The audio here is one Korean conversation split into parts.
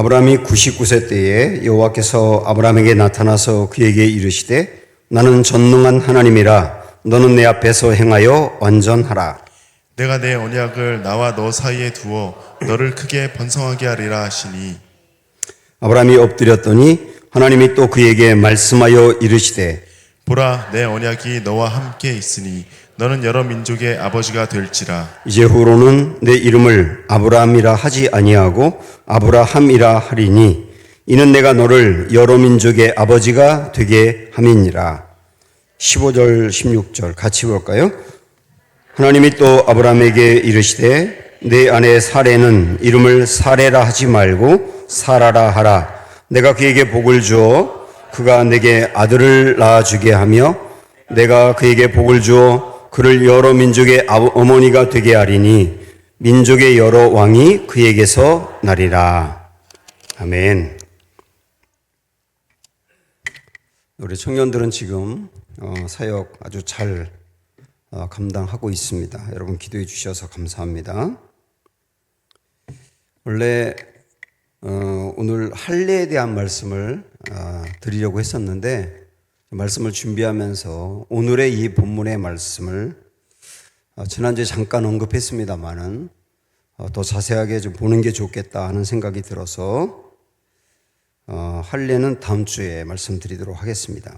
아브라함이 99세 때에 여호와께서 아브라함에게 나타나서 그에게 이르시되 나는 전능한 하나님이라 너는 내 앞에서 행하여 완전하라. 내가 내 언약을 나와 너 사이에 두어 너를 크게 번성하게 하리라 하시니 아브라함이 엎드렸더니 하나님이 또 그에게 말씀하여 이르시되 보라 내 언약이 너와 함께 있으니 너는 여러 민족의 아버지가 될지라. 이제 후로는 내 이름을 아브라함이라 하지 아니하고 아브라함이라 하리니 이는 내가 너를 여러 민족의 아버지가 되게 함이니라. 15절 16절 같이 볼까요? 하나님이 또 아브라함에게 이르시되 내 아내 사레는 이름을 사레라 하지 말고 사라라 하라. 내가 그에게 복을 주어 그가 내게 아들을 낳아주게 하며 내가 그에게 복을 주어 그를 여러 민족의 어머니가 되게 하리니 민족의 여러 왕이 그에게서 나리라. 아멘. 우리 청년들은 지금 사역 아주 잘 감당하고 있습니다. 여러분 기도해 주셔서 감사합니다. 원래 오늘 할례에 대한 말씀을 드리려고 했었는데 말씀을 준비하면서 오늘의 이 본문의 말씀을 지난주에 잠깐 언급했습니다마는 더 자세하게 좀 보는 게 좋겠다 하는 생각이 들어서 할례는 다음 주에 말씀드리도록 하겠습니다.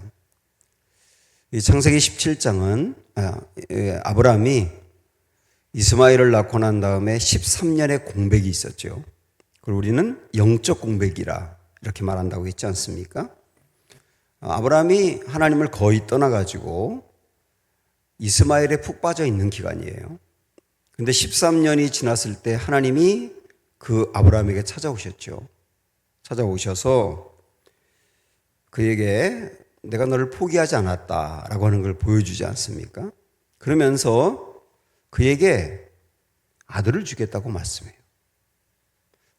이 창세기 17장은 아브라함이 이스마엘을 낳고 난 다음에 13년의 공백이 있었죠. 그걸 우리는 영적 공백이라 이렇게 말한다고 했지 않습니까? 아브라함이 하나님을 거의 떠나가지고 이스마엘에 푹 빠져 있는 기간이에요. 그런데 13년이 지났을 때 하나님이 그 아브라함에게 찾아오셨죠. 찾아오셔서 그에게 내가 너를 포기하지 않았다라고 하는 걸 보여주지 않습니까? 그러면서 그에게 아들을 주겠다고 말씀해요.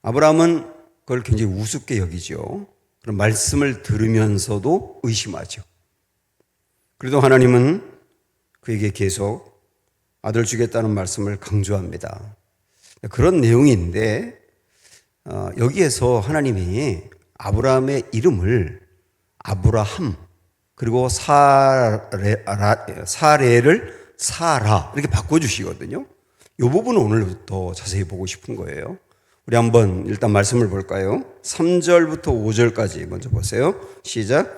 아브라함은 그걸 굉장히 우습게 여기죠. 그런 말씀을 들으면서도 의심하죠. 그래도 하나님은 그에게 계속 아들 주겠다는 말씀을 강조합니다. 그런 내용인데 여기에서 하나님이 아브라함의 이름을 아브라함 그리고 사레를 사라 이렇게 바꿔주시거든요. 이 부분은 오늘 더 자세히 보고 싶은 거예요. 우리 한번 일단 말씀을 볼까요? 3절부터 5절까지 먼저 보세요. 시작.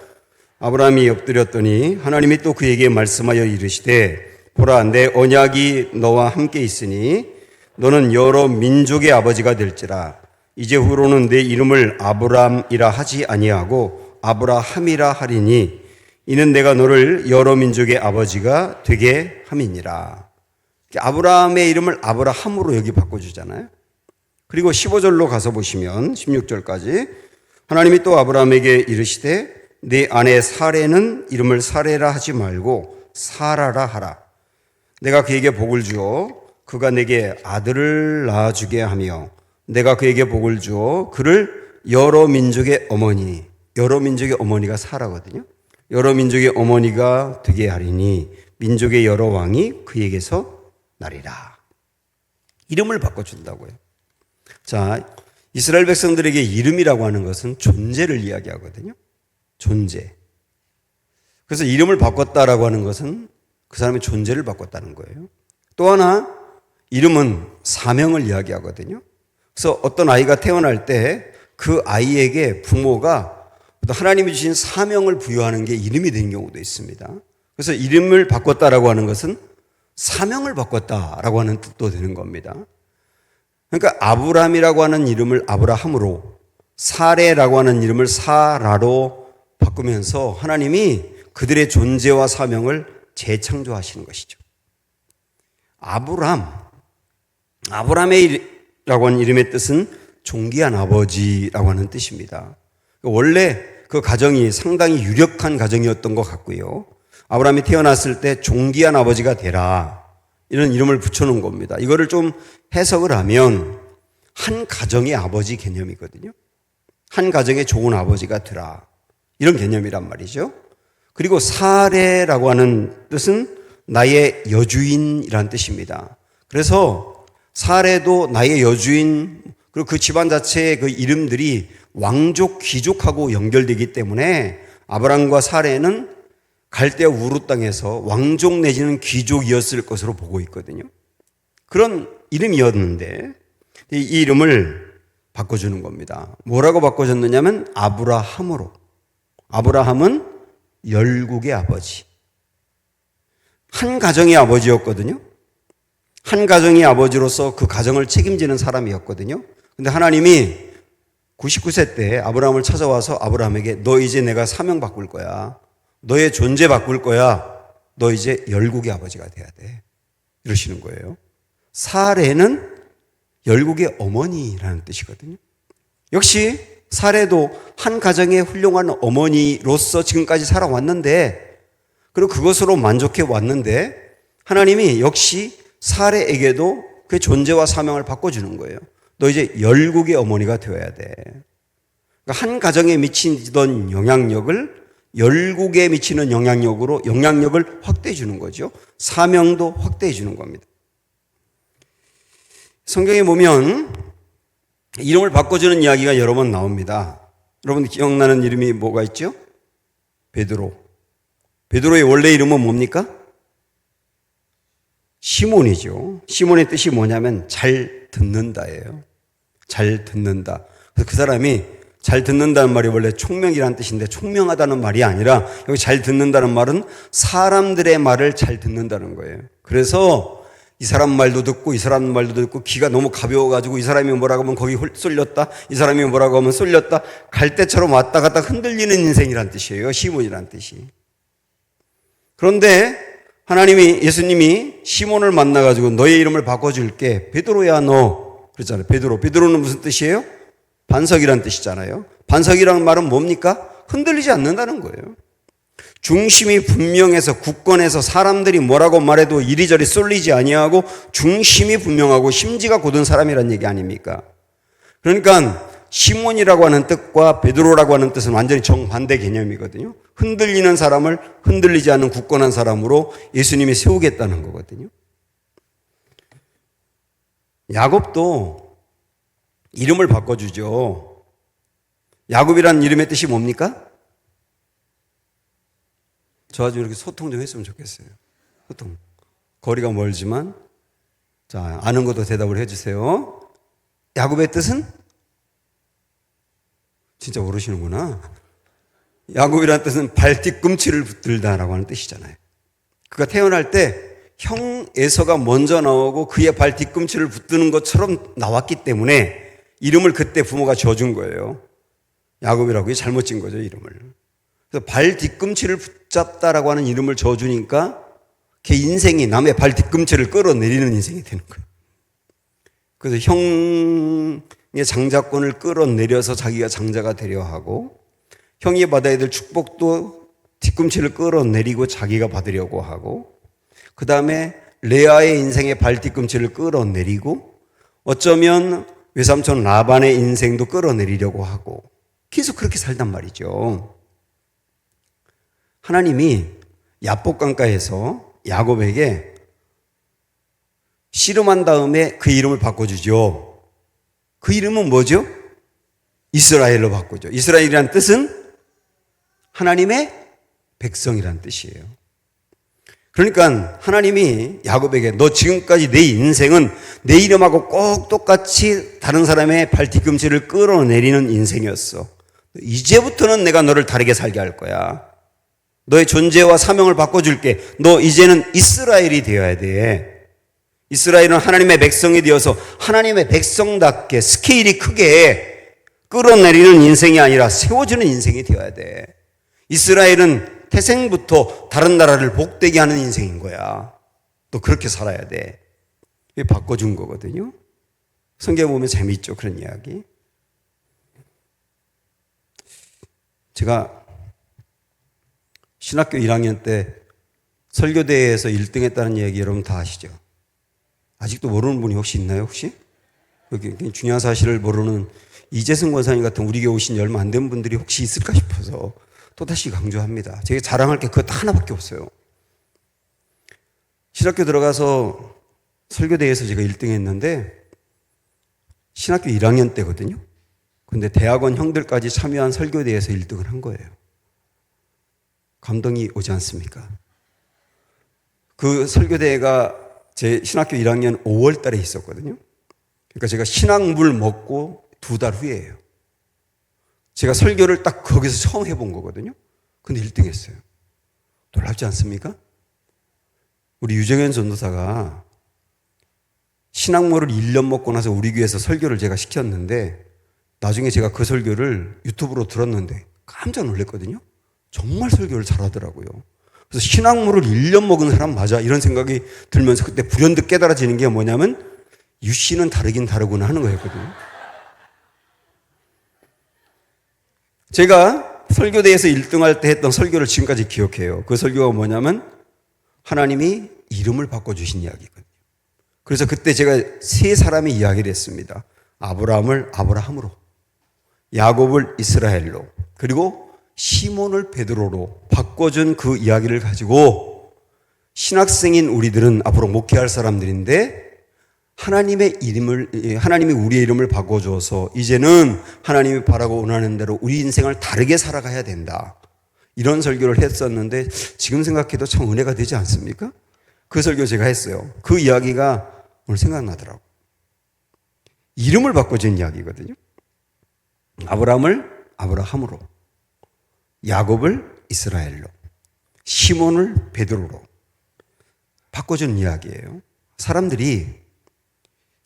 아브라함이 엎드렸더니 하나님이 또 그에게 말씀하여 이르시되 보라 내 언약이 너와 함께 있으니 너는 여러 민족의 아버지가 될지라. 이제 후로는 내 이름을 아브람이라 하지 아니하고 아브라함이라 하리니 이는 내가 너를 여러 민족의 아버지가 되게 함이니라. 아브라함의 이름을 아브라함으로 여기 바꿔주잖아요. 그리고 15절로 가서 보시면 16절까지 하나님이 또 아브라함에게 이르시되 내 아내 사레는 이름을 사레라 하지 말고 사라라 하라. 내가 그에게 복을 주어 그가 내게 아들을 낳아주게 하며 내가 그에게 복을 주어 그를 여러 민족의 어머니, 여러 민족의 어머니가 사라거든요. 여러 민족의 어머니가 되게 하리니 민족의 여러 왕이 그에게서 나리라. 이름을 바꿔준다고요. 자, 이스라엘 백성들에게 이름이라고 하는 것은 존재를 이야기하거든요. 존재. 그래서 이름을 바꿨다라고 하는 것은 그 사람의 존재를 바꿨다는 거예요. 또 하나, 이름은 사명을 이야기하거든요. 그래서 어떤 아이가 태어날 때 그 아이에게 부모가 하나님이 주신 사명을 부여하는 게 이름이 되는 경우도 있습니다. 그래서 이름을 바꿨다라고 하는 것은 사명을 바꿨다라고 하는 뜻도 되는 겁니다. 그러니까 아브람이라고 하는 이름을 아브라함으로 사레라고 하는 이름을 사라로 바꾸면서 하나님이 그들의 존재와 사명을 재창조하시는 것이죠. 아브람이라고 하는 이름의 뜻은 존귀한 아버지라고 하는 뜻입니다. 원래 그 가정이 상당히 유력한 가정이었던 것 같고요. 아브람이 태어났을 때 존귀한 아버지가 되라 이런 이름을 붙여놓은 겁니다. 이거를 좀 해석을 하면 한 가정의 아버지 개념이거든요. 한 가정의 좋은 아버지가 되라 이런 개념이란 말이죠. 그리고 사레라고 하는 뜻은 나의 여주인이란 뜻입니다. 그래서 사레도 나의 여주인 그리고 그 집안 자체의 그 이름들이 왕족, 귀족하고 연결되기 때문에 아브라함과 사레는 갈대아 우르 땅에서 왕족 내지는 귀족이었을 것으로 보고 있거든요. 그런 이름이었는데 이 이름을 바꿔주는 겁니다. 뭐라고 바꿔줬느냐면 아브라함으로. 아브라함은 열국의 아버지. 한 가정의 아버지였거든요. 한 가정의 아버지로서 그 가정을 책임지는 사람이었거든요. 근데 하나님이 99세 때 아브라함을 찾아와서 아브라함에게 너 이제 내가 사명 바꿀 거야. 너의 존재 바꿀 거야. 너 이제 열국의 아버지가 돼야 돼. 이러시는 거예요. 사레는 열국의 어머니라는 뜻이거든요. 역시 사레도 한 가정의 훌륭한 어머니로서 지금까지 살아왔는데 그리고 그것으로 만족해 왔는데 하나님이 역시 사레에게도 그 존재와 사명을 바꿔주는 거예요. 너 이제 열국의 어머니가 되어야 돼. 그러니까 한 가정에 미치던 영향력을 열국에 미치는 영향력을 확대해 주는 거죠. 사명도 확대해 주는 겁니다. 성경에 보면 이름을 바꿔주는 이야기가 여러 번 나옵니다. 여러분 기억나는 이름이 뭐가 있죠? 베드로. 베드로의 원래 이름은 뭡니까? 시몬이죠. 시몬의 뜻이 뭐냐면 잘 듣는다예요. 잘 듣는다. 그래서 그 사람이 잘 듣는다는 말이 원래 총명이라는 뜻인데 총명하다는 말이 아니라 여기 잘 듣는다는 말은 사람들의 말을 잘 듣는다는 거예요. 그래서 이 사람 말도 듣고 이 사람 말도 듣고 귀가 너무 가벼워가지고 이 사람이 뭐라고 하면 거기 쏠렸다. 이 사람이 뭐라고 하면 쏠렸다. 갈대처럼 왔다 갔다 흔들리는 인생이란 뜻이에요. 시몬이란 뜻이. 그런데 하나님이 예수님이 시몬을 만나가지고 너의 이름을 바꿔줄게. 베드로야 너. 그랬잖아요. 베드로. 베드로는 무슨 뜻이에요? 반석이란 뜻이잖아요. 반석이라는 말은 뭡니까? 흔들리지 않는다는 거예요. 중심이 분명해서 굳건해서 사람들이 뭐라고 말해도 이리저리 쏠리지 아니하고 중심이 분명하고 심지가 곧은 사람이란 얘기 아닙니까? 그러니까 시몬이라고 하는 뜻과 베드로라고 하는 뜻은 완전히 정반대 개념이거든요. 흔들리는 사람을 흔들리지 않는 굳건한 사람으로 예수님이 세우겠다는 거거든요. 야곱도 이름을 바꿔주죠. 야곱이라는 이름의 뜻이 뭡니까? 저와 좀 이렇게 소통 좀 했으면 좋겠어요. 소통. 거리가 멀지만, 자, 아는 것도 대답을 해주세요. 야곱의 뜻은? 진짜 모르시는구나. 야곱이라는 뜻은 발 뒤꿈치를 붙들다라고 하는 뜻이잖아요. 그가 태어날 때 형 에서가 먼저 나오고 그의 발 뒤꿈치를 붙드는 것처럼 나왔기 때문에 이름을 그때 부모가 지어준 거예요. 야곱이라고 잘못 지은 거죠, 이름을. 그래서 발 뒤꿈치를 붙잡다라고 하는 이름을 지어주니까 걔 인생이 남의 발 뒤꿈치를 끌어내리는 인생이 되는 거예요. 그래서 형의 장자권을 끌어내려서 자기가 장자가 되려 하고 형이 받아야 될 축복도 뒤꿈치를 끌어내리고 자기가 받으려고 하고 그 다음에 레아의 인생의 발 뒤꿈치를 끌어내리고 어쩌면 외삼촌 라반의 인생도 끌어내리려고 하고 계속 그렇게 살단 말이죠. 하나님이 야복 강가에서 야곱에게 씨름한 다음에 그 이름을 바꿔주죠. 그 이름은 뭐죠? 이스라엘로 바꾸죠. 이스라엘이란 뜻은 하나님의 백성이란 뜻이에요. 그러니까 하나님이 야곱에게 너 지금까지 내 인생은 내 이름하고 꼭 똑같이 다른 사람의 발 뒤꿈치를 끌어내리는 인생이었어. 이제부터는 내가 너를 다르게 살게 할 거야. 너의 존재와 사명을 바꿔줄게. 너 이제는 이스라엘이 되어야 돼. 이스라엘은 하나님의 백성이 되어서 하나님의 백성답게 스케일이 크게 끌어내리는 인생이 아니라 세워주는 인생이 되어야 돼. 이스라엘은 태생부터 다른 나라를 복되게 하는 인생인 거야. 또 그렇게 살아야 돼. 이게 바꿔준 거거든요. 성경에 보면 재미있죠, 그런 이야기. 제가 신학교 1학년 때 설교대회에서 1등 했다는 얘기 여러분 다 아시죠? 아직도 모르는 분이 혹시 있나요, 혹시? 여기 중요한 사실을 모르는 이재승 권사님 같은 우리 교회 오신 지 얼마 안 된 분들이 혹시 있을까 싶어서 또다시 강조합니다. 제가 자랑할 게 그것 하나밖에 없어요. 신학교 들어가서 설교대회에서 제가 1등 했는데 신학교 1학년 때거든요. 근데 대학원 형들까지 참여한 설교대회에서 1등을 한 거예요. 감동이 오지 않습니까? 그 설교대회가 제 신학교 1학년 5월 달에 있었거든요. 그러니까 제가 신학물 먹고 2달 후에예요. 제가 설교를 딱 거기서 처음 해본 거거든요. 근데 1등 했어요. 놀랍지 않습니까? 우리 유정현 전도사가 신학물을 1년 먹고 나서 우리 교회에서 설교를 제가 시켰는데 나중에 제가 그 설교를 유튜브로 들었는데 깜짝 놀랐거든요. 정말 설교를 잘하더라고요. 그래서 신학물을 1년 먹은 사람 맞아 이런 생각이 들면서 그때 불현듯 깨달아지는 게 뭐냐면 유씨는 다르긴 다르구나 하는 거였거든요. 제가 설교대에서 1등할 때 했던 설교를 지금까지 기억해요. 그 설교가 뭐냐면 하나님이 이름을 바꿔주신 이야기거든요. 그래서 그때 제가 세 사람의 이야기를 했습니다. 아브라함을 아브라함으로, 야곱을 이스라엘로, 그리고 시몬을 베드로로 바꿔준 그 이야기를 가지고 신학생인 우리들은 앞으로 목회할 사람들인데 하나님이 우리의 이름을 바꿔줘서 이제는 하나님이 바라고 원하는 대로 우리 인생을 다르게 살아가야 된다. 이런 설교를 했었는데 지금 생각해도 참 은혜가 되지 않습니까? 그 설교 제가 했어요. 그 이야기가 오늘 생각나더라고요. 이름을 바꿔준 이야기거든요. 아브라함을 아브라함으로, 야곱을 이스라엘로, 시몬을 베드로로 바꿔준 이야기예요. 사람들이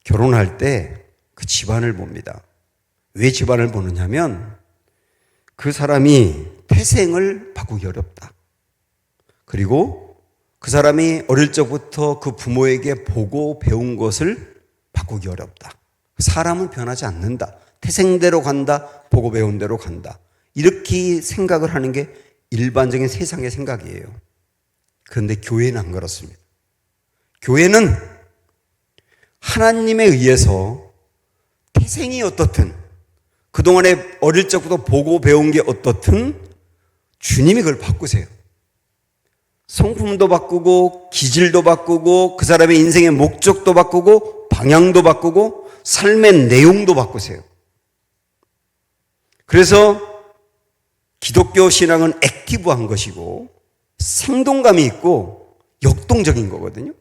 결혼할 때 그 집안을 봅니다. 왜 집안을 보느냐면 그 사람이 태생을 바꾸기 어렵다. 그리고 그 사람이 어릴 적부터 그 부모에게 보고 배운 것을 바꾸기 어렵다. 사람은 변하지 않는다. 태생대로 간다. 보고 배운 대로 간다. 이렇게 생각을 하는 게 일반적인 세상의 생각이에요. 그런데 교회는 안 그렇습니다. 교회는 하나님에 의해서 태생이 어떻든 그동안에 어릴 적부터 보고 배운 게 어떻든 주님이 그걸 바꾸세요. 성품도 바꾸고 기질도 바꾸고 그 사람의 인생의 목적도 바꾸고 방향도 바꾸고 삶의 내용도 바꾸세요. 그래서 기독교 신앙은 액티브한 것이고 생동감이 있고 역동적인 거거든요.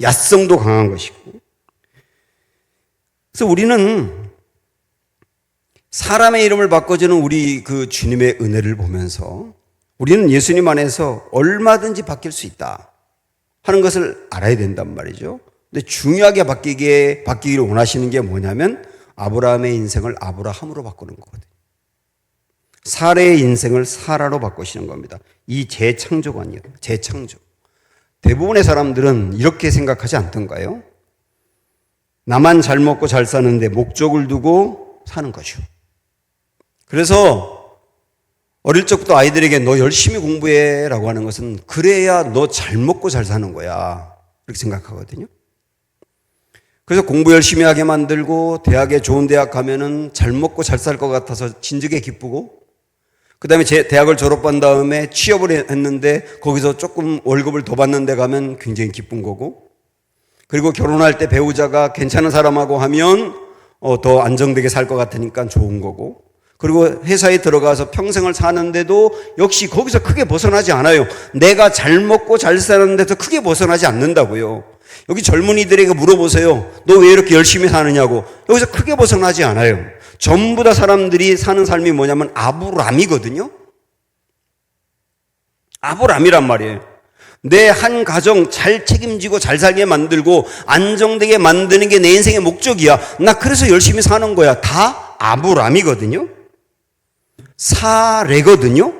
야성도 강한 것이고. 그래서 우리는 사람의 이름을 바꿔주는 우리 그 주님의 은혜를 보면서 우리는 예수님 안에서 얼마든지 바뀔 수 있다 하는 것을 알아야 된단 말이죠. 근데 중요하게 바뀌기를 원하시는 게 뭐냐면 아브라함의 인생을 아브라함으로 바꾸는 거거든요. 사라의 인생을 사라로 바꾸시는 겁니다. 이 재창조관이에요. 재창조. 대부분의 사람들은 이렇게 생각하지 않던가요? 나만 잘 먹고 잘 사는데 목적을 두고 사는 거죠. 그래서 어릴 적부터 아이들에게 너 열심히 공부해 라고 하는 것은 그래야 너 잘 먹고 잘 사는 거야 이렇게 생각하거든요. 그래서 공부 열심히 하게 만들고 대학에 좋은 대학 가면은 잘 먹고 잘 살 것 같아서 진즉에 기쁘고 그 다음에 대학을 졸업한 다음에 취업을 했는데 거기서 조금 월급을 더 받는 데 가면 굉장히 기쁜 거고 그리고 결혼할 때 배우자가 괜찮은 사람하고 하면 더 안정되게 살 것 같으니까 좋은 거고 그리고 회사에 들어가서 평생을 사는데도 역시 거기서 크게 벗어나지 않아요. 내가 잘 먹고 잘 사는 데서 크게 벗어나지 않는다고요. 여기 젊은이들에게 물어보세요. 너 왜 이렇게 열심히 사느냐고. 여기서 크게 벗어나지 않아요. 전부 다 사람들이 사는 삶이 뭐냐면 아부람이거든요. 아부람이란 말이에요. 내 한 가정 잘 책임지고 잘 살게 만들고 안정되게 만드는 게 내 인생의 목적이야. 나 그래서 열심히 사는 거야. 다 아브람이거든요. 사례거든요.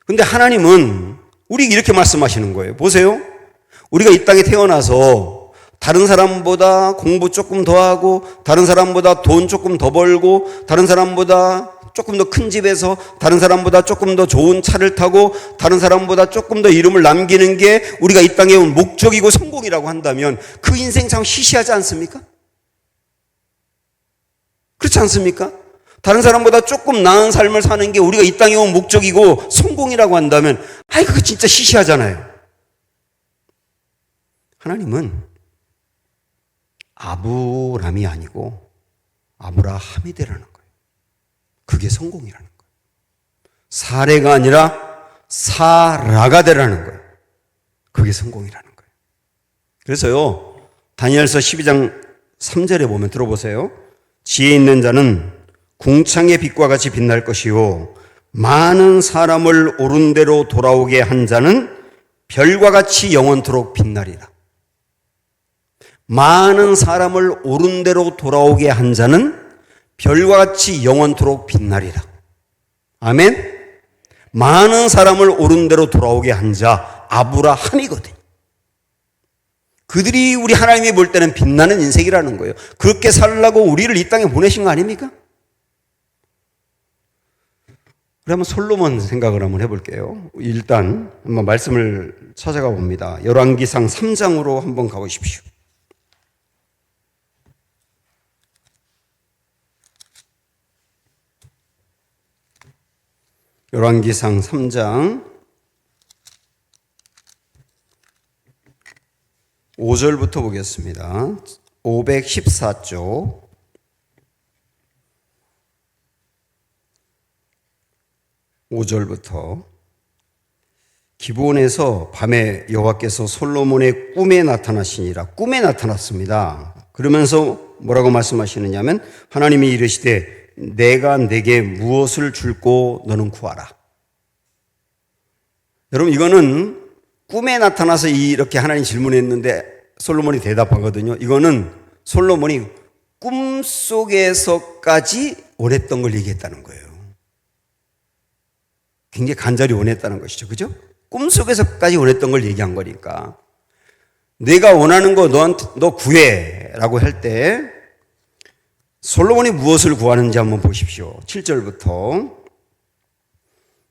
근데 하나님은 우리에게 이렇게 말씀하시는 거예요. 보세요. 우리가 이 땅에 태어나서 다른 사람보다 공부 조금 더 하고 다른 사람보다 돈 조금 더 벌고 다른 사람보다 조금 더 큰 집에서 다른 사람보다 조금 더 좋은 차를 타고 다른 사람보다 조금 더 이름을 남기는 게 우리가 이 땅에 온 목적이고 성공이라고 한다면 그 인생 참 시시하지 않습니까? 그렇지 않습니까? 다른 사람보다 조금 나은 삶을 사는 게 우리가 이 땅에 온 목적이고 성공이라고 한다면 그거 진짜 시시하잖아요. 하나님은 아브람이 아니고 아브라함이 되라는 거예요. 그게 성공이라는 거예요. 사례가 아니라 사라가 되라는 거예요. 그게 성공이라는 거예요. 그래서요, 다니엘서 12장 3절에 보면 들어보세요. 지혜 있는 자는 궁창의 빛과 같이 빛날 것이요 많은 사람을 옳은 대로 돌아오게 한 자는 별과 같이 영원토록 빛나리라. 많은 사람을 옳은 대로 돌아오게 한 자는 별과 같이 영원토록 빛나리라. 아멘. 많은 사람을 옳은 대로 돌아오게 한 자 아브라함이거든요. 그들이 우리 하나님이 볼 때는 빛나는 인생이라는 거예요. 그렇게 살라고 우리를 이 땅에 보내신 거 아닙니까? 그러면 솔로몬 생각을 한번 해볼게요. 일단 한번 말씀을 찾아가 봅니다. 열왕기상 3장으로 한번 가보십시오. 열왕기상 3장 5절부터 보겠습니다. 514쪽. (5절부터) 기브온에서 밤에 여호와께서 솔로몬의 꿈에 나타나시니라. 꿈에 나타났습니다. 그러면서 뭐라고 말씀하시느냐면 하나님이 이르시되 내가 내게 무엇을 줄고 너는 구하라. 여러분, 이거는 꿈에 나타나서 이렇게 하나님 질문했는데 솔로몬이 대답하거든요. 이거는 솔로몬이 꿈속에서까지 원했던 걸 얘기했다는 거예요. 굉장히 간절히 원했다는 것이죠. 그죠? 꿈속에서까지 원했던 걸 얘기한 거니까. 내가 원하는 거 너 구해 라고 할 때 솔로몬이 무엇을 구하는지 한번 보십시오. 7절부터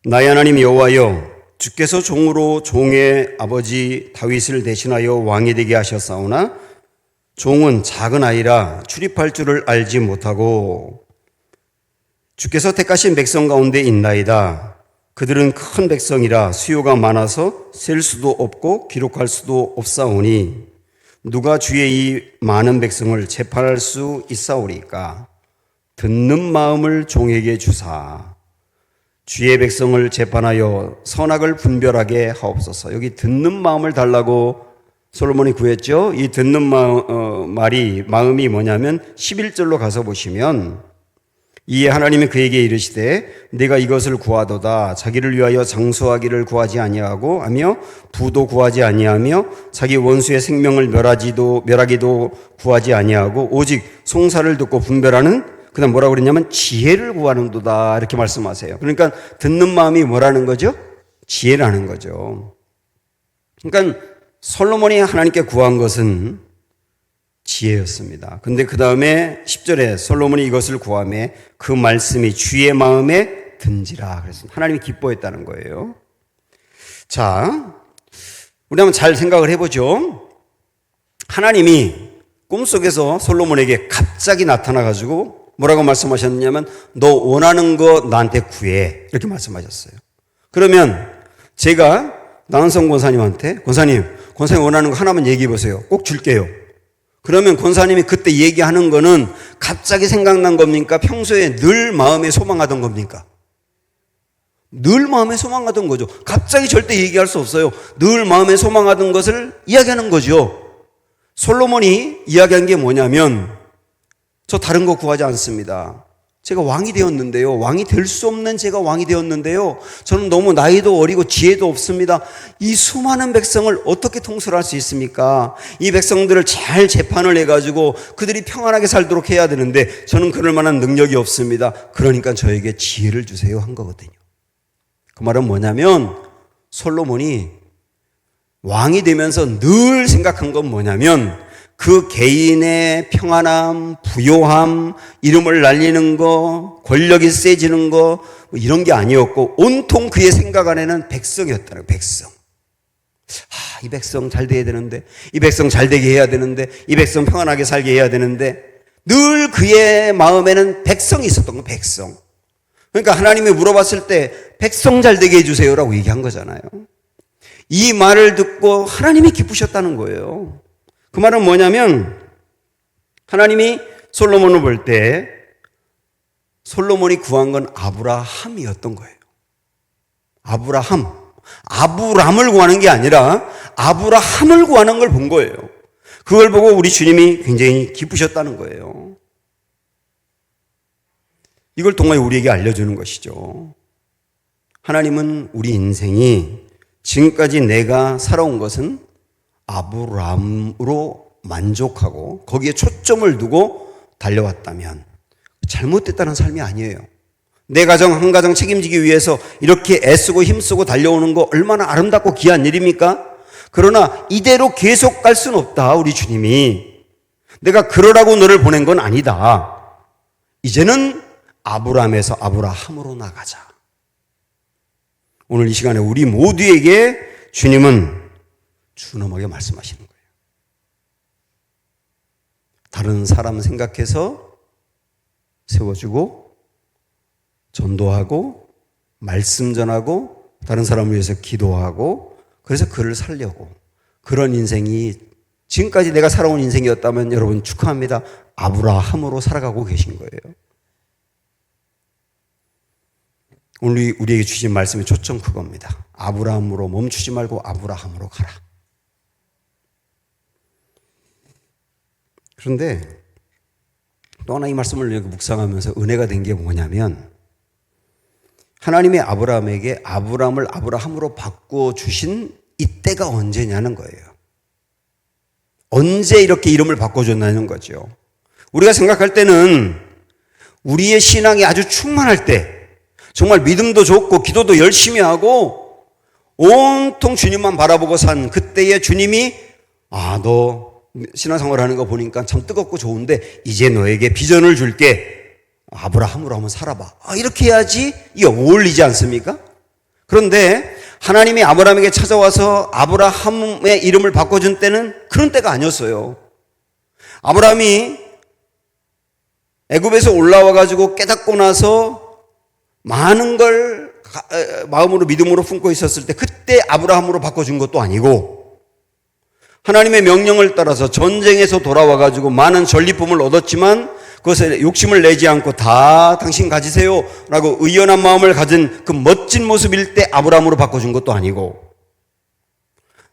나의 하나님 여호와여, 주께서 종으로 종의 아버지 다윗을 대신하여 왕이 되게 하셨사오나 종은 작은 아이라 출입할 줄을 알지 못하고 주께서 택하신 백성 가운데 있나이다. 그들은 큰 백성이라 수요가 많아서 셀 수도 없고 기록할 수도 없사오니 누가 주의 이 많은 백성을 재판할 수 있사오리까? 듣는 마음을 종에게 주사 주의 백성을 재판하여 선악을 분별하게 하옵소서. 여기 듣는 마음을 달라고 솔로몬이 구했죠. 이 듣는 마음이 뭐냐면 11절로 가서 보시면 이에 하나님이 그에게 이르시되 네가 이것을 구하도다. 자기를 위하여 장수하기를 구하지 아니하고 하며 부도 구하지 아니하며 자기 원수의 생명을 멸하기도 구하지 아니하고 오직 송사를 듣고 분별하는, 그다음 뭐라고 그랬냐면 지혜를 구하는도다 이렇게 말씀하세요. 그러니까 듣는 마음이 뭐라는 거죠? 지혜라는 거죠. 그러니까 솔로몬이 하나님께 구한 것은 지혜였습니다. 근데 그 다음에 10절에 솔로몬이 이것을 구하매 그 말씀이 주의 마음에 든지라. 그래서 하나님이 기뻐했다는 거예요. 자, 우리 한번 잘 생각을 해보죠. 하나님이 꿈속에서 솔로몬에게 갑자기 나타나가지고 뭐라고 말씀하셨냐면 너 원하는 거 나한테 구해 이렇게 말씀하셨어요. 그러면 제가 나은성 권사님한테 권사님 원하는 거 하나만 얘기해 보세요. 꼭 줄게요. 그러면 권사님이 그때 얘기하는 거는 갑자기 생각난 겁니까? 평소에 늘 마음에 소망하던 겁니까? 늘 마음에 소망하던 거죠. 갑자기 절대 얘기할 수 없어요. 늘 마음에 소망하던 것을 이야기하는 거죠. 솔로몬이 이야기한 게 뭐냐면 저 다른 거 구하지 않습니다. 제가 왕이 되었는데요. 왕이 될 수 없는 제가 왕이 되었는데요. 저는 너무 나이도 어리고 지혜도 없습니다. 이 수많은 백성을 어떻게 통솔할 수 있습니까? 이 백성들을 잘 재판을 해가지고 그들이 평안하게 살도록 해야 되는데 저는 그럴 만한 능력이 없습니다. 그러니까 저에게 지혜를 주세요 한 거거든요. 그 말은 뭐냐면 솔로몬이 왕이 되면서 늘 생각한 건 뭐냐면 그 개인의 평안함, 부요함, 이름을 날리는 거, 권력이 세지는 거, 뭐 이런 게 아니었고 온통 그의 생각 안에는 백성이었다는 거예요. 백성. 이 백성 잘 돼야 되는데, 이 백성 잘 되게 해야 되는데, 이 백성 평안하게 살게 해야 되는데 늘 그의 마음에는 백성이 있었던 거예요. 백성. 그러니까 하나님이 물어봤을 때 백성 잘 되게 해주세요라고 얘기한 거잖아요. 이 말을 듣고 하나님이 기쁘셨다는 거예요. 그 말은 뭐냐면 하나님이 솔로몬을 볼 때 솔로몬이 구한 건 아브라함이었던 거예요. 아브람을 구하는 게 아니라 아브라함을 구하는 걸 본 거예요. 그걸 보고 우리 주님이 굉장히 기쁘셨다는 거예요. 이걸 통해 우리에게 알려주는 것이죠. 하나님은 우리 인생이 지금까지 내가 살아온 것은 아브람으로 만족하고 거기에 초점을 두고 달려왔다면 잘못됐다는 삶이 아니에요. 내 가정 한 가정 책임지기 위해서 이렇게 애쓰고 힘쓰고 달려오는 거 얼마나 아름답고 귀한 일입니까? 그러나 이대로 계속 갈 수는 없다. 우리 주님이 내가 그러라고 너를 보낸 건 아니다. 이제는 아브람에서 아브라함으로 나가자. 오늘 이 시간에 우리 모두에게 주님은 준엄하게 말씀하시는 거예요. 다른 사람 생각해서 세워주고 전도하고 말씀 전하고 다른 사람을 위해서 기도하고 그래서 그를 살려고 그런 인생이 지금까지 내가 살아온 인생이었다면 여러분 축하합니다. 아브라함으로 살아가고 계신 거예요. 오늘 우리에게 주신 말씀의 초점 그겁니다. 아브라함으로 멈추지 말고 아브라함으로 가라. 그런데 또 하나 이 말씀을 이렇게 묵상하면서 은혜가 된 게 뭐냐면 하나님이 아브라함에게 아브라함을 아브라함으로 바꾸어 주신 이때가 언제냐는 거예요. 언제 이렇게 이름을 바꿔줬냐는 거죠. 우리가 생각할 때는 우리의 신앙이 아주 충만할 때 정말 믿음도 좋고 기도도 열심히 하고 온통 주님만 바라보고 산 그때의 주님이 너 신앙생활 하는 거 보니까 참 뜨겁고 좋은데 이제 너에게 비전을 줄게. 아브라함으로 한번 살아봐. 이렇게 해야지 이게 어울리지 않습니까? 그런데 하나님이 아브라함에게 찾아와서 아브라함의 이름을 바꿔준 때는 그런 때가 아니었어요. 아브라함이 애굽에서 올라와 가지고 깨닫고 나서 많은 걸 마음으로 믿음으로 품고 있었을 때 그때 아브라함으로 바꿔준 것도 아니고 하나님의 명령을 따라서 전쟁에서 돌아와 가지고 많은 전리품을 얻었지만 그것에 욕심을 내지 않고 다 당신 가지세요 라고 의연한 마음을 가진 그 멋진 모습일 때 아브라함으로 바꿔준 것도 아니고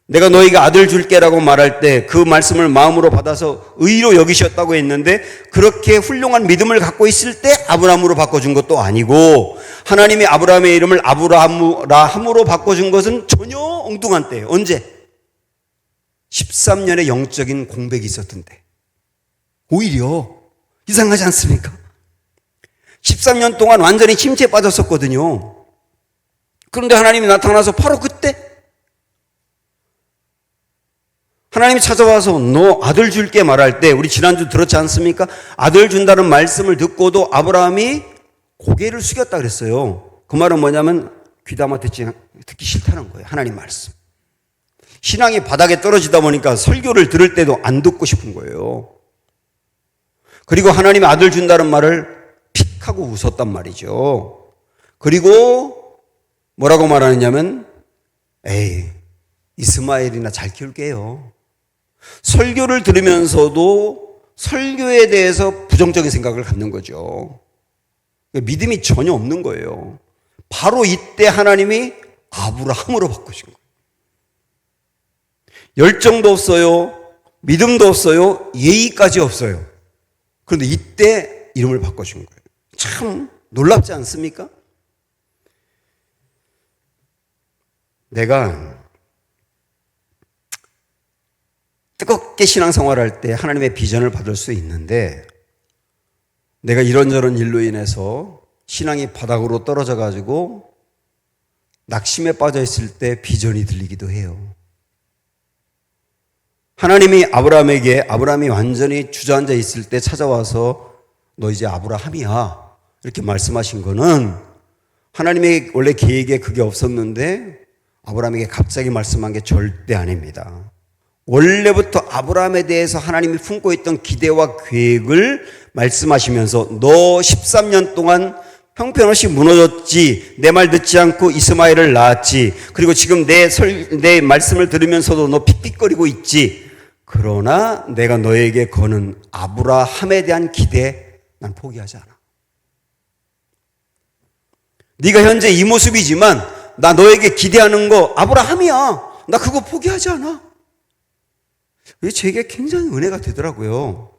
내가 너희가 아들 줄게라고 말할 때 그 말씀을 마음으로 받아서 의로 여기셨다고 했는데 그렇게 훌륭한 믿음을 갖고 있을 때 아브라함으로 바꿔준 것도 아니고 하나님이 아브라함의 이름을 아브라함으로 바꿔준 것은 전혀 엉뚱한 때예요. 언제? 13년의 영적인 공백이 있었던 때. 오히려 이상하지 않습니까? 13년 동안 완전히 침체에 빠졌었거든요. 그런데 하나님이 나타나서 바로 그때 하나님이 찾아와서 너 아들 줄게 말할 때 우리 지난주 들었지 않습니까? 아들 준다는 말씀을 듣고도 아브라함이 고개를 숙였다 그랬어요. 그 말은 뭐냐면 귀담아 듣기 싫다는 거예요. 하나님 말씀. 신앙이 바닥에 떨어지다 보니까 설교를 들을 때도 안 듣고 싶은 거예요. 그리고 하나님이 아들 준다는 말을 픽 하고 웃었단 말이죠. 그리고 뭐라고 말하느냐면 이스마엘이나 잘 키울게요. 설교를 들으면서도 설교에 대해서 부정적인 생각을 갖는 거죠. 믿음이 전혀 없는 거예요. 바로 이때 하나님이 아브라함으로 바꾸신 거예요. 열정도 없어요. 믿음도 없어요. 예의까지 없어요. 그런데 이때 이름을 바꿔준 거예요. 참 놀랍지 않습니까? 내가 뜨겁게 신앙생활할 때 하나님의 비전을 받을 수 있는데 내가 이런저런 일로 인해서 신앙이 바닥으로 떨어져 가지고 낙심에 빠져 있을 때 비전이 들리기도 해요. 하나님이 아브라함이 완전히 주저앉아 있을 때 찾아와서 너 이제 아브라함이야 이렇게 말씀하신 거는 하나님의 원래 계획에 그게 없었는데 아브라함에게 갑자기 말씀한 게 절대 아닙니다. 원래부터 아브라함에 대해서 하나님이 품고 있던 기대와 계획을 말씀하시면서 너 13년 동안 형편없이 무너졌지. 내 말 듣지 않고 이스마엘을 낳았지. 그리고 지금 내 말씀을 들으면서도 너 픽픽거리고 있지. 그러나 내가 너에게 거는 아브라함에 대한 기대 난 포기하지 않아. 네가 현재 이 모습이지만 나 너에게 기대하는 거 아브라함이야. 나 그거 포기하지 않아. 이게 제게 굉장히 은혜가 되더라고요.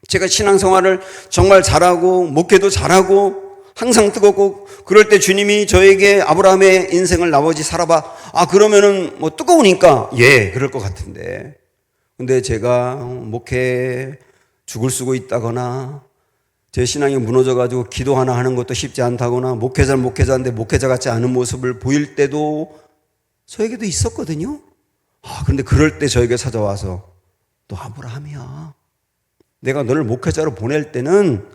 제가 신앙생활을 정말 잘하고 목회도 잘하고 항상 뜨겁고 그럴 때 주님이 저에게 아브라함의 인생을 나머지 살아봐. 그러면은 뭐 뜨거우니까 그럴 것 같은데. 근데 제가 목회 죽을 쓰고 있다거나 제 신앙이 무너져가지고 기도 하나 하는 것도 쉽지 않다거나 목회자인데 목회자 같지 않은 모습을 보일 때도 저에게도 있었거든요. 그런데 그럴 때 저에게 찾아와서 너 아브라함이야. 내가 너를 목회자로 보낼 때는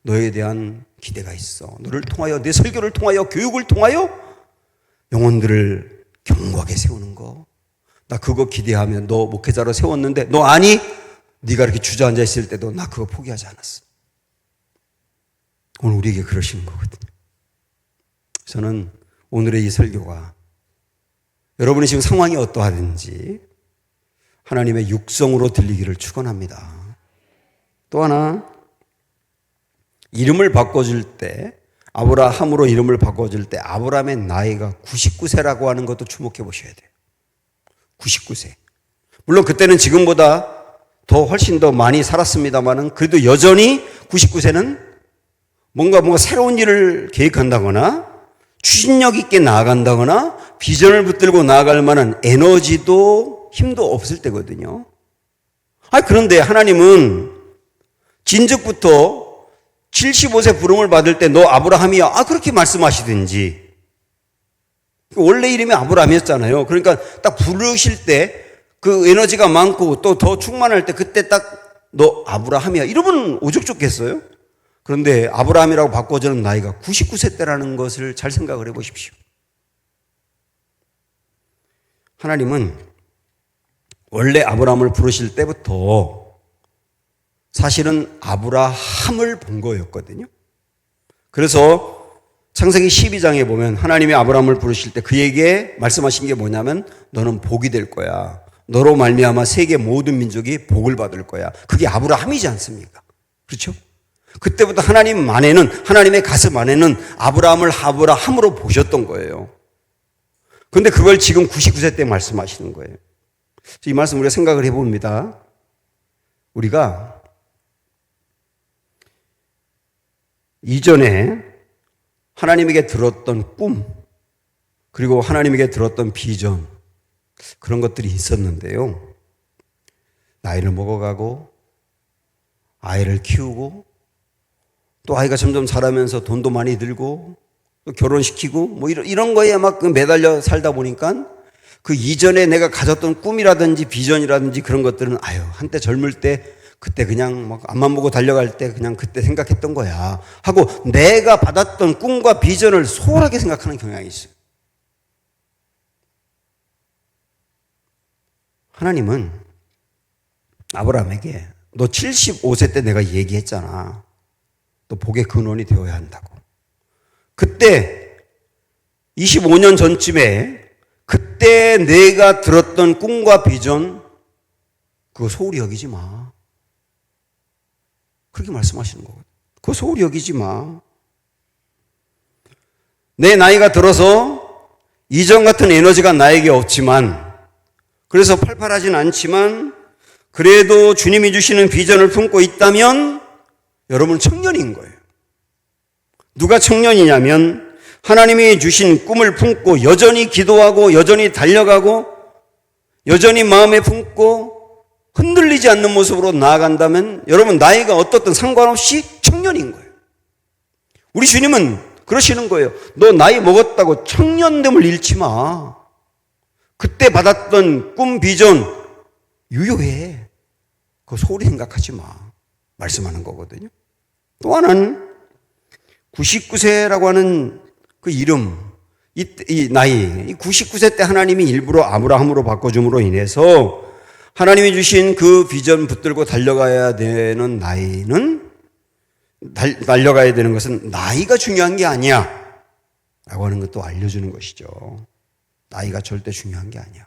너에 대한 기대가 있어. 너를 통하여 내 설교를 통하여 교육을 통하여 영혼들을 견고하게 세우는 거. 나 그거 기대하면 너 목회자로 세웠는데 너 아니? 네가 이렇게 주저앉아 있을 때도 나 그거 포기하지 않았어. 오늘 우리에게 그러시는 거거든요. 저는 오늘의 이 설교가 여러분이 지금 상황이 어떠하든지 하나님의 육성으로 들리기를 축원합니다. 또 하나, 이름을 바꿔줄 때 아브라함으로 이름을 바꿔줄 때 아브라함의 나이가 99세라고 하는 것도 주목해 보셔야 돼요. 99세. 물론 그때는 지금보다 더 훨씬 더 많이 살았습니다만은 그래도 여전히 99세는 뭔가 새로운 일을 계획한다거나 추진력 있게 나아간다거나 비전을 붙들고 나아갈 만한 에너지도 힘도 없을 때거든요. 그런데 하나님은 진즉부터 75세 부름을 받을 때 너 아브라함이야. 그렇게 말씀하시든지. 원래 이름이 아브라함이었잖아요. 그러니까 딱 부르실 때 그 에너지가 많고 또 더 충만할 때 그때 딱 너 아브라함이야. 이러면 오죽 좋겠어요? 그런데 아브라함이라고 바꿔주는 나이가 99세 때라는 것을 잘 생각을 해보십시오. 하나님은 원래 아브라함을 부르실 때부터 사실은 아브라함을 본 거였거든요. 그래서 창세기 12장에 보면 하나님이 아브라함을 부르실 때 그에게 말씀하신 게 뭐냐면 너는 복이 될 거야. 너로 말미암아 세계 모든 민족이 복을 받을 거야. 그게 아브라함이지 않습니까? 그렇죠? 그때부터 하나님 안에는, 하나님의 가슴 안에는 아브라함을 아브라함으로 보셨던 거예요. 그런데 그걸 지금 99세 때 말씀하시는 거예요. 이 말씀 우리가 생각을 해봅니다. 우리가 이전에 하나님에게 들었던 꿈, 그리고 하나님에게 들었던 비전, 그런 것들이 있었는데요. 나이를 먹어가고, 아이를 키우고, 또 아이가 점점 자라면서 돈도 많이 들고, 또 결혼시키고, 이런 거에 막 매달려 살다 보니까 그 이전에 내가 가졌던 꿈이라든지 비전이라든지 그런 것들은 한때 젊을 때 그때 그냥 막 앞만 보고 달려갈 때 그냥 그때 생각했던 거야 하고 내가 받았던 꿈과 비전을 소홀하게 생각하는 경향이 있어요. 하나님은 아브라함에게 너 75세 때 내가 얘기했잖아. 너 복의 근원이 되어야 한다고. 그때 25년 전쯤에 그때 내가 들었던 꿈과 비전 그거 소홀히 여기지 마. 그렇게 말씀하시는 거거든요. 그거 소홀히 여기지 마. 내 나이가 들어서 이전 같은 에너지가 나에게 없지만 그래서 팔팔하진 않지만 그래도 주님이 주시는 비전을 품고 있다면 여러분 청년인 거예요. 누가 청년이냐면 하나님이 주신 꿈을 품고 여전히 기도하고 여전히 달려가고 여전히 마음에 품고 흔들리지 않는 모습으로 나아간다면 여러분 나이가 어떻든 상관없이 청년인 거예요. 우리 주님은 그러시는 거예요. 너 나이 먹었다고 청년됨을 잃지 마. 그때 받았던 꿈 비전 유효해. 그거 소홀히 생각하지 마. 말씀하는 거거든요. 또 하나는 99세라고 하는 그 이름, 이 나이, 99세 때 하나님이 일부러 아브라함으로 바꿔줌으로 인해서 하나님이 주신 그 비전 붙들고 달려가야 되는 나이는 달려가야 되는 것은 나이가 중요한 게 아니야 라고 하는 것도 알려주는 것이죠. 나이가 절대 중요한 게 아니야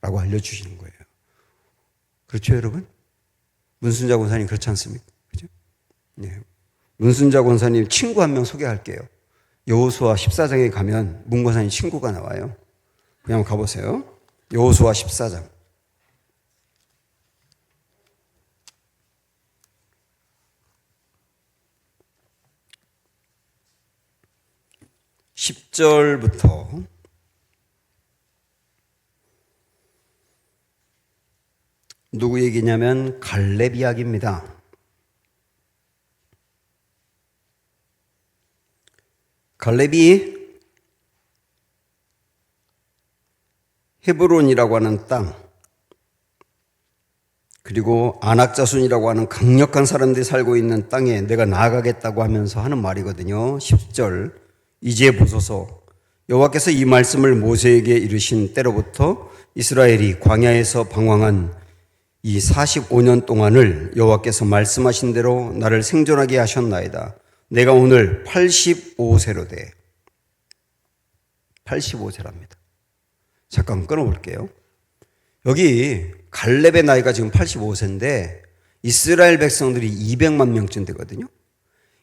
라고 알려주시는 거예요. 그렇죠 여러분? 문순자 권사님 그렇지 않습니까? 그죠? 네. 문순자 권사님 친구 한 명 소개할게요. 여호수아 14장에 가면 문고사님 친구가 나와요. 그냥 가보세요. 여호수아 14장. 10절부터 누구 얘기냐면 갈렙 이야기입니다. 갈렙이 헤브론이라고 하는 땅, 그리고 아낙자순이라고 하는 강력한 사람들이 살고 있는 땅에 내가 나아가겠다고 하면서 하는 말이거든요. 10절, 이제 보소서 여호와께서 이 말씀을 모세에게 이르신 때로부터 이스라엘이 광야에서 방황한 이 45년 동안을 여호와께서 말씀하신 대로 나를 생존하게 하셨나이다. 내가 오늘 85세로 돼. 85세랍니다. 잠깐 끊어볼게요. 여기 갈렙의 나이가 지금 85세인데 이스라엘 백성들이 200만 명쯤 되거든요.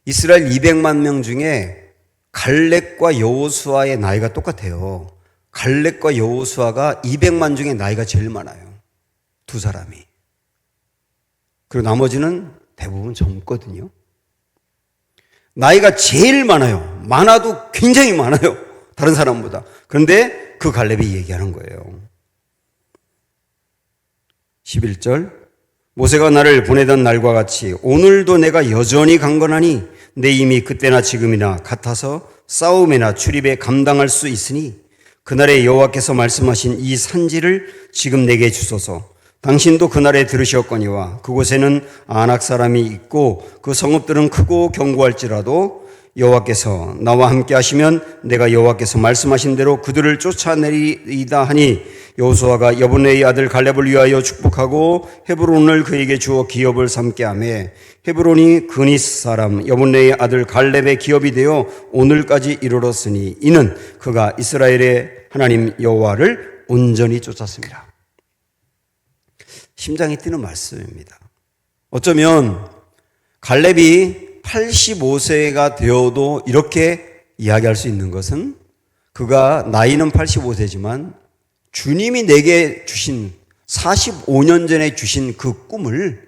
이스라엘 200만 명 중에 갈렙과 여호수아의 나이가 똑같아요. 갈렙과 여호수아가 200만 중에 나이가 제일 많아요. 두 사람이. 그리고 나머지는 대부분 젊거든요. 나이가 제일 많아요. 많아도 굉장히 많아요. 다른 사람보다. 그런데 그 갈렙이 얘기하는 거예요. 11절 모세가 나를 보내던 날과 같이 오늘도 내가 여전히 강건하니 내 힘이 그때나 지금이나 같아서 싸움이나 출입에 감당할 수 있으니 그날에 여호와께서 말씀하신 이 산지를 지금 내게 주소서. 당신도 그날에 들으셨거니와 그곳에는 아낙 사람이 있고 그 성읍들은 크고 견고할지라도 여호와께서 나와 함께 하시면 내가 여호와께서 말씀하신 대로 그들을 쫓아내리이다 하니 여호수아가 여분의 아들 갈렙을 위하여 축복하고 헤브론을 그에게 주어 기업을 삼게 하며 헤브론이 그니스 사람 여분의 아들 갈렙의 기업이 되어 오늘까지 이르렀으니 이는 그가 이스라엘의 하나님 여호와를 온전히 쫓았습니다. 심장이 뛰는 말씀입니다. 어쩌면 갈렙이 85세가 되어도 이렇게 이야기할 수 있는 것은 그가 나이는 85세지만 주님이 내게 주신 45년 전에 주신 그 꿈을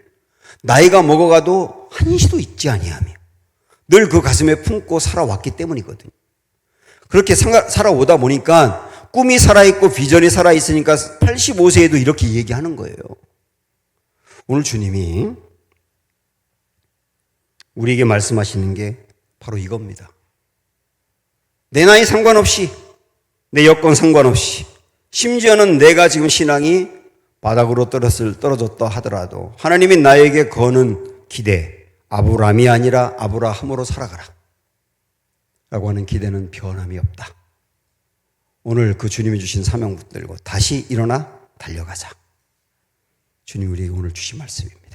나이가 먹어가도 한시도 잊지 아니하며 늘 그 가슴에 품고 살아왔기 때문이거든요. 그렇게 살아오다 보니까 꿈이 살아있고 비전이 살아있으니까 85세에도 이렇게 얘기하는 거예요. 오늘 주님이 우리에게 말씀하시는 게 바로 이겁니다. 내 나이 상관없이, 내 여건 상관없이, 심지어는 내가 지금 신앙이 바닥으로 떨어졌다 하더라도 하나님이 나에게 거는 기대, 아브라함이 아니라 아브라함으로 살아가라 라고 하는 기대는 변함이 없다. 오늘 그 주님이 주신 사명 붙들고 다시 일어나 달려가자. 주님 우리에게 오늘 주신 말씀입니다.